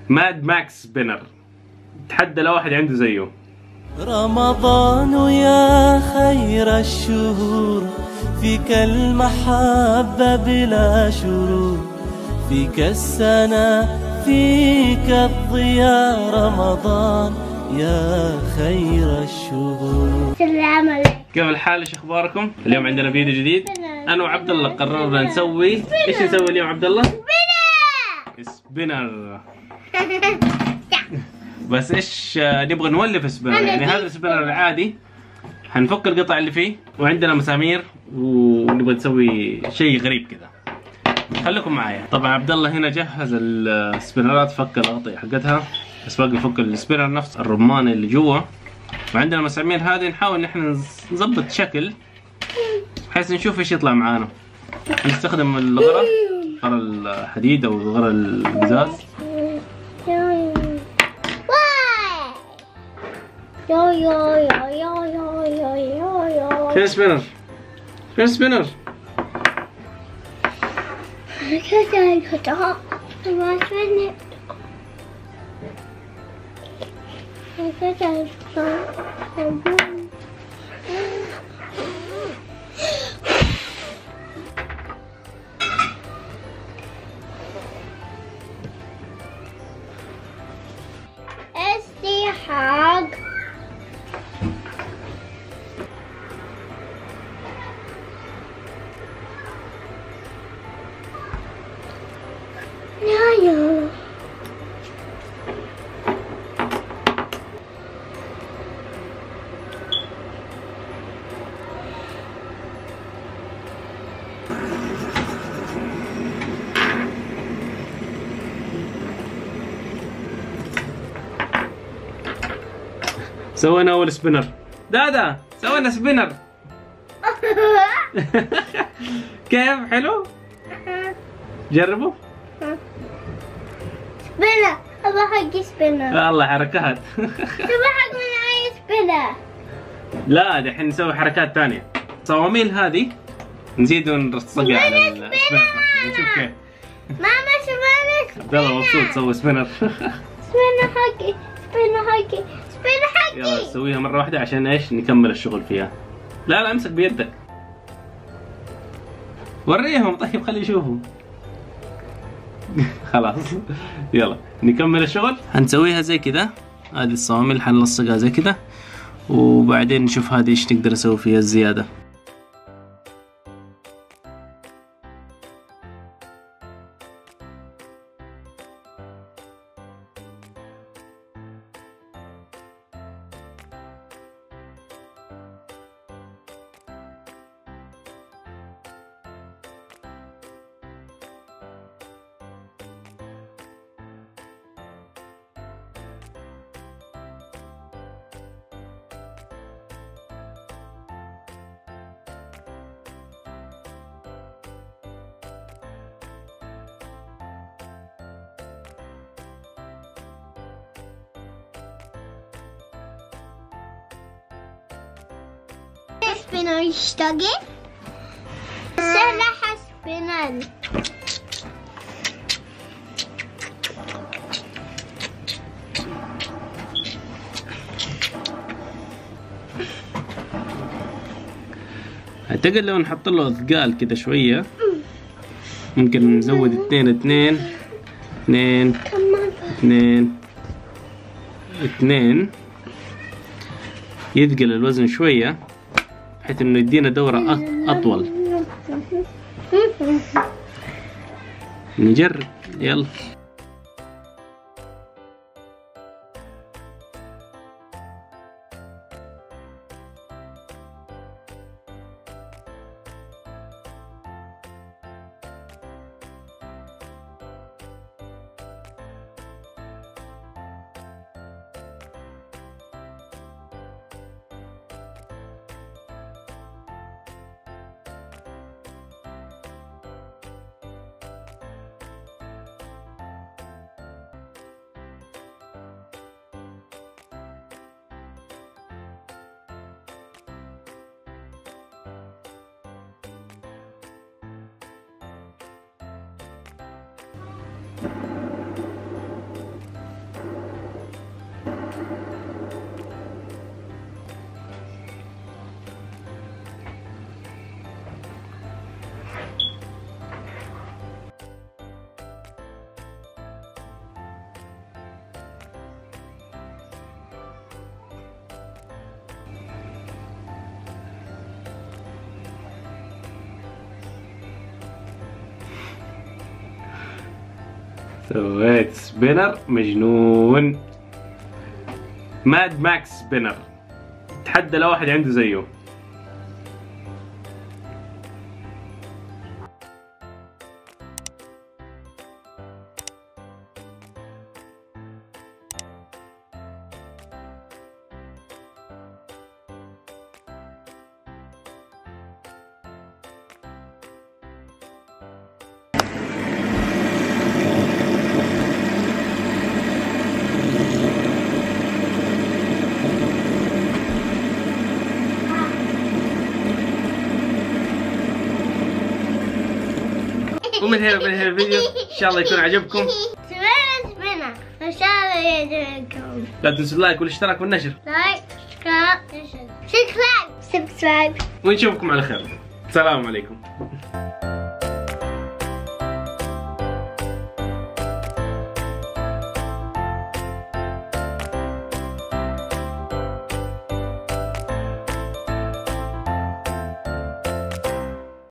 ماد ماكس سبينر، تحدى لو واحد عنده زيه. رمضان يا خير الشهور، فيك المحبة بلا شرور، فيك السنة فيك الضياء، رمضان يا خير الشهور. السلام عليكم. كيف الحال؟ ايش اخباركم؟ اليوم عندنا فيديو جديد. انا وعبد الله قررنا نسوي ايش نسوي اليوم عبد الله؟ سبينر. بس ايش نبغى نولف سبينر، يعني هذا السبينر العادي حنفك القطع اللي فيه وعندنا مسامير ونبغى نسوي شيء غريب كذا. خليكم معايا. طبعا عبد الله هنا جهز السبينرات، فك الاغطيه حقتها، بس باقي نفك السبينر نفس الرمان اللي جوا. وعندنا مسامير هذه نحاول ان احنا نظبط شكل بحيث نشوف ايش يطلع معانا. نستخدم الغرة الحديد او الغرة القزاز. فين سبينر؟ فين سبينر؟ حق يا سوينا اول سبينر. دادا سوينا سبينر. كيف؟ حلو؟ جربوا. سبينر، ابغى حقي سبينر. الله حركات. ابغى حق من اي سبينر. لا دحين نسوي حركات ثانية. الصواميل هذه نزيد ونرصقها على السبينر. نشوف كيف. ماما سبينر. عبد الله مبسوط سوى سبينر. سبينر حقي، سبينر حقي، سبينر حقي. يلا نسويها مرة واحدة عشان ايش؟ نكمل الشغل فيها. لا لا امسك بيدك. وريهم طيب خلي يشوفوا. خلاص يلا نكمل الشغل. هنسويها زي كذا، هذه الصواميل حنلصقها زي كذا وبعدين نشوف هذه ايش نقدر نسوي فيها الزيادة. سبينر يشتغل. سلاح سبينر. اعتقد لو نحط له اثقال كذا شوية ممكن نزود 2 يثقل الوزن شوية بحيث انه يدينا دورة اطول. نجرب يلا. سويت سبينر مجنون. ماد ماكس سبينر. تحدى لو واحد عنده زيه. ومن هنا الفيديو ان شاء الله يكون عجبكم. سبينر ان شاء الله يعجبكم. لا تنسوا اللايك والاشتراك والنشر. لايك سبسكرايب. ونشوفكم على خير. السلام عليكم.